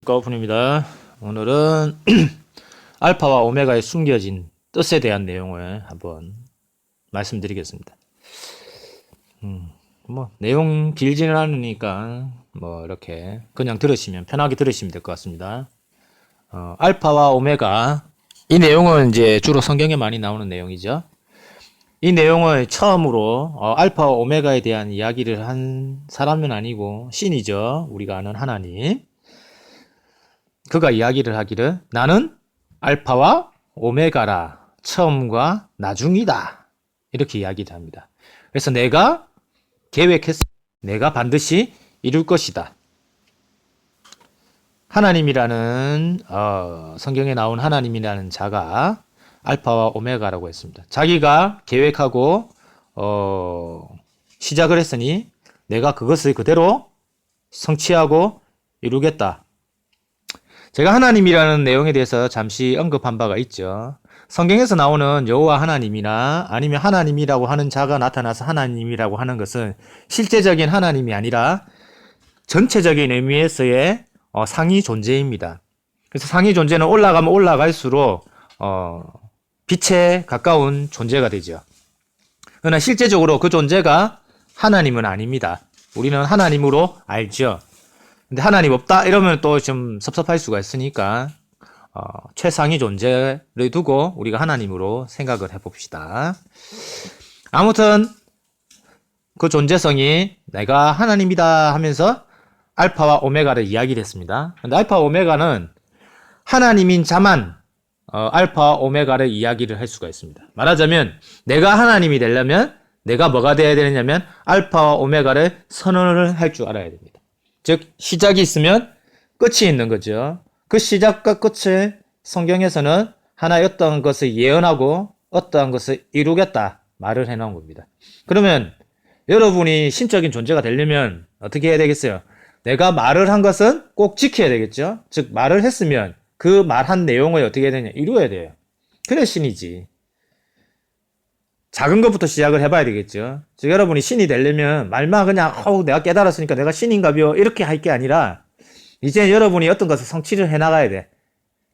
안녕하십니까, 오픈입니다. 오늘은 알파와 오메가의 숨겨진 뜻에 대한 내용을 한번 말씀드리겠습니다. 내용 길지는 않으니까 이렇게 그냥 편하게 들으시면 될 것 같습니다. 알파와 오메가, 이 내용은 이제 주로 성경에 많이 나오는 내용이죠. 이 내용을 처음으로 알파와 오메가에 대한 이야기를 한 사람은 아니고 신이죠. 우리가 아는 하나님. 그가 이야기를 하기를 나는 알파와 오메가라, 처음과 나중이다, 이렇게 이야기를 합니다. 그래서 내가 계획했어, 내가 반드시 이룰 것이다. 하나님이라는 성경에 나온 하나님이라는 자가 알파와 오메가라고 했습니다. 자기가 계획하고 시작을 했으니 내가 그것을 그대로 성취하고 이루겠다. 제가 하나님이라는 내용에 대해서 잠시 언급한 바가 있죠. 성경에서 나오는 여호와 하나님이나 아니면 하나님이라고 하는 자가 나타나서 하나님이라고 하는 것은 실제적인 하나님이 아니라 전체적인 의미에서의 상위 존재입니다. 그래서 상위 존재는 올라가면 올라갈수록 빛에 가까운 존재가 되죠. 그러나 실제적으로 그 존재가 하나님은 아닙니다. 우리는 하나님으로 알죠. 근데 하나님 없다 이러면 또 좀 섭섭할 수가 있으니까 최상위 존재를 두고 우리가 하나님으로 생각을 해봅시다. 아무튼 그 존재성이 내가 하나님이다 하면서 알파와 오메가를 이야기를 했습니다. 근데 알파와 오메가는 하나님인 자만 알파와 오메가를 이야기를 할 수가 있습니다. 말하자면 내가 하나님이 되려면 내가 뭐가 되어야 되느냐면 알파와 오메가를 선언을 할 줄 알아야 됩니다. 즉 시작이 있으면 끝이 있는 거죠. 그 시작과 끝을 성경에서는 하나의 어떤 것을 예언하고 어떠한 것을 이루겠다 말을 해놓은 겁니다. 그러면 여러분이 신적인 존재가 되려면 어떻게 해야 되겠어요? 내가 말을 한 것은 꼭 지켜야 되겠죠. 즉 말을 했으면 그 말한 내용을 어떻게 해야 되냐? 이루어야 돼요. 그래 신이지. 작은 것부터 시작을 해봐야 되겠죠. 즉 여러분이 신이 되려면 말만 그냥 내가 깨달았으니까 내가 신인가벼 이렇게 할 게 아니라 이제 여러분이 어떤 것을 성취를 해나가야 돼.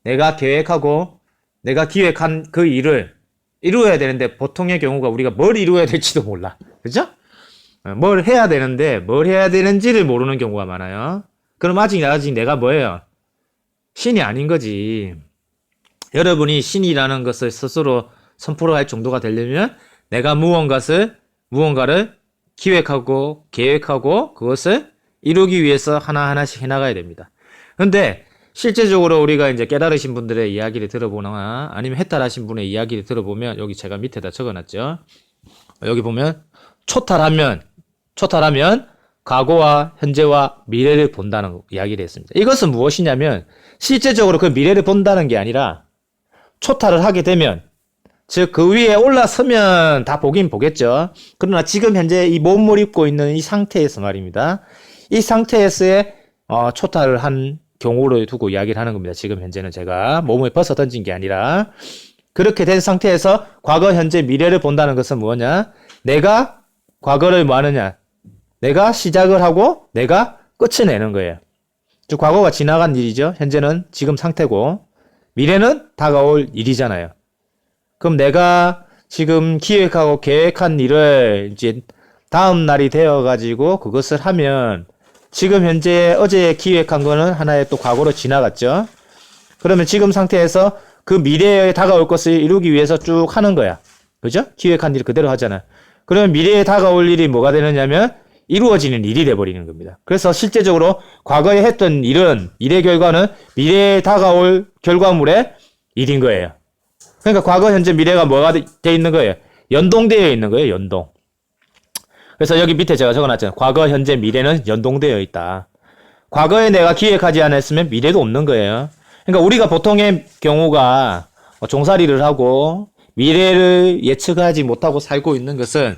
내가 계획하고 내가 기획한 그 일을 이루어야 되는데 보통의 경우가 우리가 뭘 이루어야 될지도 몰라. 그죠? 뭘 해야 되는데 뭘 해야 되는지를 모르는 경우가 많아요. 그럼 아직 내가 뭐예요? 신이 아닌 거지. 여러분이 신이라는 것을 스스로 선포할 정도가 되려면 내가 무언가를 기획하고 계획하고 그것을 이루기 위해서 하나하나씩 해나가야 됩니다. 근데 실제적으로 우리가 이제 깨달으신 분들의 이야기를 들어보거나 아니면 해탈하신 분의 이야기를 들어보면 여기 제가 밑에다 적어놨죠. 여기 보면 초탈하면 과거와 현재와 미래를 본다는 이야기를 했습니다. 이것은 무엇이냐면 실제적으로 그 미래를 본다는 게 아니라 초탈을 하게 되면 즉 그 위에 올라서면 다 보긴 보겠죠. 그러나 지금 현재 이 몸을 입고 있는 이 상태에서 말입니다. 이 상태에서의 초탈을 한 경우를 두고 이야기를 하는 겁니다. 지금 현재는 제가 몸을 벗어 던진 게 아니라 그렇게 된 상태에서 과거, 현재, 미래를 본다는 것은 뭐냐? 내가 과거를 뭐 하느냐? 내가 시작을 하고 내가 끝을 내는 거예요. 즉 과거가 지나간 일이죠. 현재는 지금 상태고 미래는 다가올 일이잖아요. 그럼 내가 지금 기획하고 계획한 일을 이제 다음 날이 되어가지고 그것을 하면 지금 현재 어제 기획한 거는 하나의 또 과거로 지나갔죠. 그러면 지금 상태에서 그 미래에 다가올 것을 이루기 위해서 쭉 하는 거야. 그죠? 기획한 일을 그대로 하잖아. 그러면 미래에 다가올 일이 뭐가 되느냐면 이루어지는 일이 돼버리는 겁니다. 그래서 실제적으로 과거에 했던 일의 결과는 미래에 다가올 결과물의 일인 거예요. 그러니까 과거, 현재, 미래가 뭐가 돼 있는 거예요? 연동되어 있는 거예요, 연동. 그래서 여기 밑에 제가 적어놨잖아요. 과거, 현재, 미래는 연동되어 있다. 과거에 내가 기획하지 않았으면 미래도 없는 거예요. 그러니까 우리가 보통의 경우가 종살이를 하고 미래를 예측하지 못하고 살고 있는 것은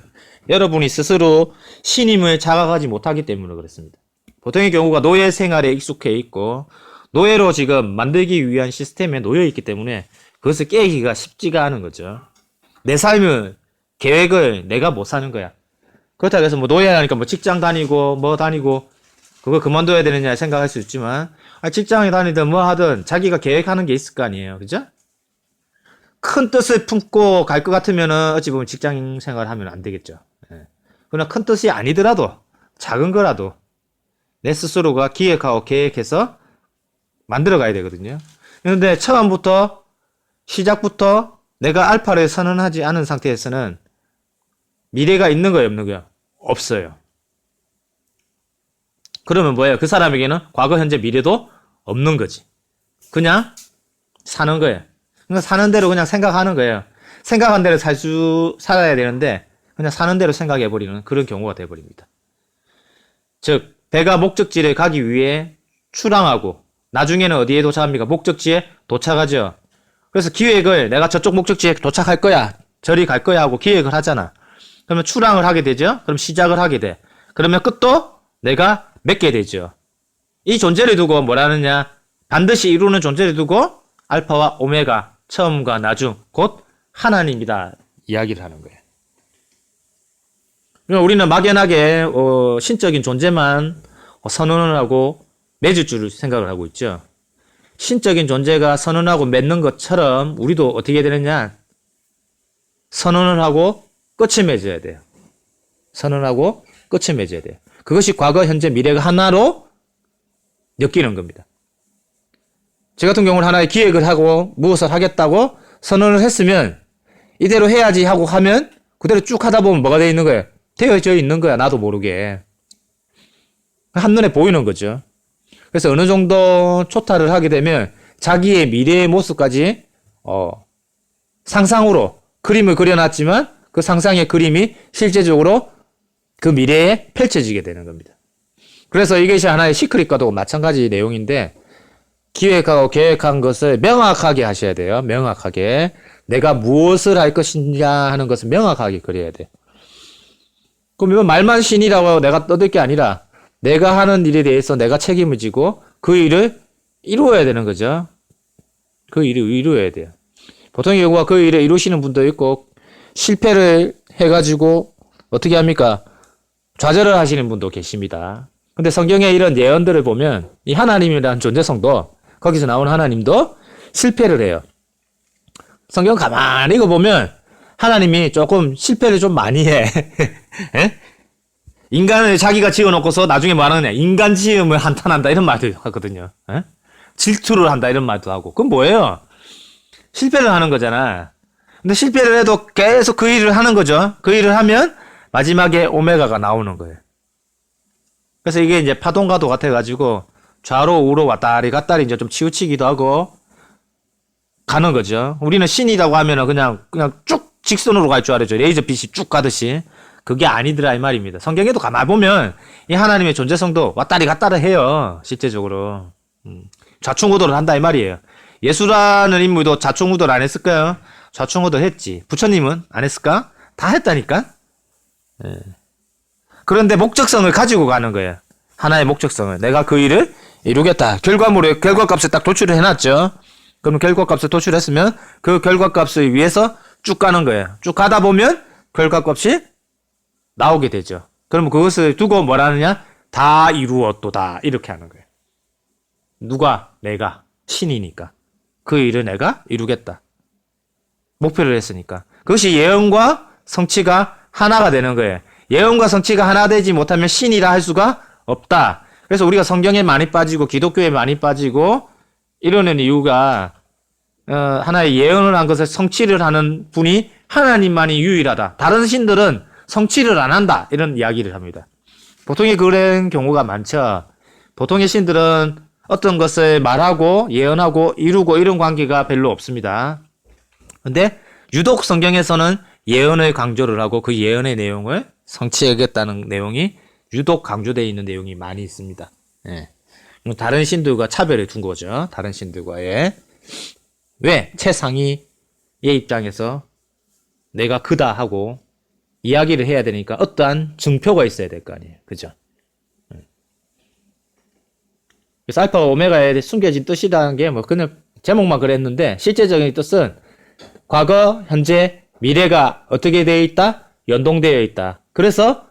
여러분이 스스로 신임을 자각하지 못하기 때문에 그렇습니다. 보통의 경우가 노예 생활에 익숙해 있고 노예로 지금 만들기 위한 시스템에 놓여 있기 때문에 그것을 깨기가 쉽지가 않은 거죠. 내 삶을 계획을 내가 못 사는 거야. 그렇다고 해서 노예라니까 직장 다니고 다니고 그거 그만둬야 되느냐 생각할 수 있지만, 직장에 다니든 뭐 하든 자기가 계획하는 게 있을 거 아니에요. 그죠? 큰 뜻을 품고 갈 것 같으면은 어찌 보면 직장 생활을 하면 안 되겠죠. 예. 그러나 큰 뜻이 아니더라도 작은 거라도 내 스스로가 기획하고 계획해서 만들어 가야 되거든요. 그런데 처음부터 시작부터 내가 알파를 선언하지 않은 상태에서는 미래가 있는 거예요, 없는 거예요? 없어요. 그러면 뭐예요? 그 사람에게는 과거, 현재, 미래도 없는 거지. 그냥 사는 거예요. 그러니까 사는 대로 그냥 생각하는 거예요. 생각한 대로 살아야 되는데 그냥 사는 대로 생각해버리는 그런 경우가 돼버립니다. 즉, 배가 목적지를 가기 위해 출항하고 나중에는 어디에 도착합니까? 목적지에 도착하죠. 그래서 기획을 내가 저쪽 목적지에 도착할 거야, 저리 갈 거야 하고 기획을 하잖아. 그러면 출항을 하게 되죠. 그럼 시작을 하게 돼. 그러면 끝도 내가 맺게 되죠. 이 존재를 두고 뭐라느냐? 반드시 이루는 존재를 두고 알파와 오메가, 처음과 나중, 곧 하나님이다 이야기를 하는 거예요. 그러니까 우리는 막연하게 신적인 존재만 선언을 하고 맺을 줄 생각을 하고 있죠. 신적인 존재가 선언하고 맺는 것처럼 우리도 어떻게 되느냐? 선언을 하고 끝을 맺어야 돼요. 선언하고 끝을 맺어야 돼요. 그것이 과거, 현재, 미래가 하나로 엮이는 겁니다. 저 같은 경우는 하나의 기획을 하고 무엇을 하겠다고 선언을 했으면 이대로 해야지 하고 하면 그대로 쭉 하다 보면 뭐가 되어 있는 거예요? 되어져 있는 거야. 나도 모르게. 한눈에 보이는 거죠. 그래서 어느 정도 초탈을 하게 되면 자기의 미래의 모습까지 상상으로 그림을 그려놨지만 그 상상의 그림이 실제적으로 그 미래에 펼쳐지게 되는 겁니다. 그래서 이것이 하나의 시크릿과도 마찬가지 내용인데 기획하고 계획한 것을 명확하게 하셔야 돼요. 명확하게. 내가 무엇을 할 것이냐 하는 것을 명확하게 그려야 돼요. 그럼 말만 신이라고 내가 떠들 게 아니라 내가 하는 일에 대해서 내가 책임을 지고 그 일을 이루어야 되는 거죠. 그 일을 이루어야 돼요. 보통의 경우가 그 일을 이루시는 분도 있고 실패를 해가지고 어떻게 합니까? 좌절을 하시는 분도 계십니다. 근데 성경의 이런 예언들을 보면 이 하나님이라는 존재성도 거기서 나온 하나님도 실패를 해요. 성경 가만히 읽어보면 하나님이 조금 실패를 좀 많이 해. 인간을 자기가 지어놓고서 나중에 뭐 하느냐? 인간 지음을 한탄한다 이런 말도 하거든요. 질투를 한다 이런 말도 하고. 그건 뭐예요? 실패를 하는 거잖아. 근데 실패를 해도 계속 그 일을 하는 거죠. 그 일을 하면 마지막에 오메가가 나오는 거예요. 그래서 이게 이제 파동과도 같아가지고 좌로 우로 왔다리 갔다리 이제 좀 치우치기도 하고 가는 거죠. 우리는 신이라고 하면은 그냥 쭉 직선으로 갈 줄 알았죠. 레이저빛이 쭉 가듯이. 그게 아니더라 이 말입니다. 성경에도 가만 보면 이 하나님의 존재성도 왔다리 갔다리 해요. 실제적으로. 좌충우돌을 한다 이 말이에요. 예수라는 인물도 좌충우돌 안 했을까요? 좌충우돌 했지. 부처님은 안 했을까? 다 했다니까. 그런데 목적성을 가지고 가는 거예요. 하나의 목적성을. 내가 그 일을 이루겠다. 결과값을 딱 도출을 해놨죠. 그럼 결과값을 도출했으면 그 결과값을 위해서 쭉 가는 거예요. 쭉 가다 보면 결과값이 나오게 되죠. 그러면 그것을 두고 뭐라느냐? 다 이루었도다. 이렇게 하는 거예요. 누가? 내가. 신이니까. 그 일을 내가 이루겠다. 목표를 했으니까. 그것이 예언과 성취가 하나가 되는 거예요. 예언과 성취가 하나 되지 못하면 신이라 할 수가 없다. 그래서 우리가 성경에 많이 빠지고 기독교에 많이 빠지고 이러는 이유가 하나의 예언을 한 것을 성취를 하는 분이 하나님만이 유일하다. 다른 신들은 성취를 안 한다. 이런 이야기를 합니다. 보통의 그런 경우가 많죠. 보통의 신들은 어떤 것을 말하고 예언하고 이루고 이런 관계가 별로 없습니다. 근데 유독 성경에서는 예언을 강조를 하고 그 예언의 내용을 성취하겠다는 내용이 유독 강조되어 있는 내용이 많이 있습니다. 예. 다른 신들과 차별을 둔 거죠. 다른 신들과의. 왜? 최상위의 입장에서 내가 그다 하고 이야기를 해야 되니까 어떠한 증표가 있어야 될 거 아니에요. 그죠? 그래서 알파와 오메가에 숨겨진 뜻이라는 게 뭐 그냥 제목만 그랬는데 실제적인 뜻은 과거, 현재, 미래가 어떻게 되어 있다? 연동되어 있다. 그래서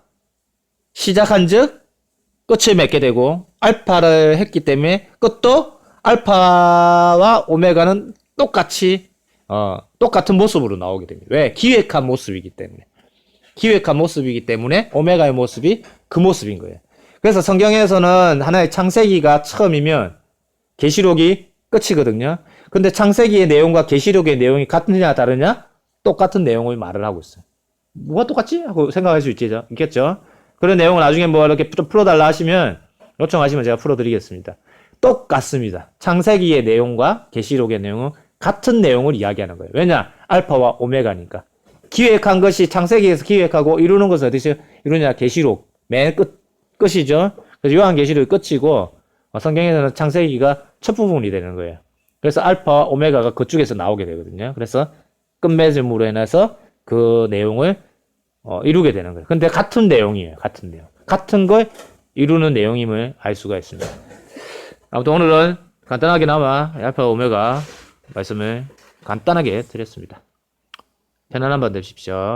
시작한 즉 끝을 맺게 되고 알파를 했기 때문에 끝도 알파와 오메가는 똑같이 똑같은 모습으로 나오게 됩니다. 왜? 기획한 모습이기 때문에. 기획한 모습이기 때문에 오메가의 모습이 그 모습인 거예요. 그래서 성경에서는 하나의 창세기가 처음이면 계시록이 끝이거든요. 근데 창세기의 내용과 계시록의 내용이 같느냐 다르냐? 똑같은 내용을 말을 하고 있어요. 뭐가 똑같지? 하고 생각할 수 있겠죠? 그런 내용을 나중에 뭐 이렇게 좀 풀어달라 하시면 요청하시면 제가 풀어드리겠습니다. 똑같습니다. 창세기의 내용과 계시록의 내용은 같은 내용을 이야기하는 거예요. 왜냐? 알파와 오메가니까. 기획한 것이 창세기에서 기획하고 이루는 것은 어디서 이루냐? 계시록. 맨 끝이죠. 그래서 요한계시록이 끝이고 성경에서는 창세기가 첫 부분이 되는 거예요. 그래서 알파와 오메가가 그쪽에서 나오게 되거든요. 그래서 끝맺음으로 인해서 그 내용을 이루게 되는 거예요. 근데 같은 내용이에요. 같은 내용. 같은 걸 이루는 내용임을 알 수가 있습니다. 아무튼 오늘은 간단하게나마 알파 오메가 말씀을 간단하게 드렸습니다. 편안한 밤 되십시오.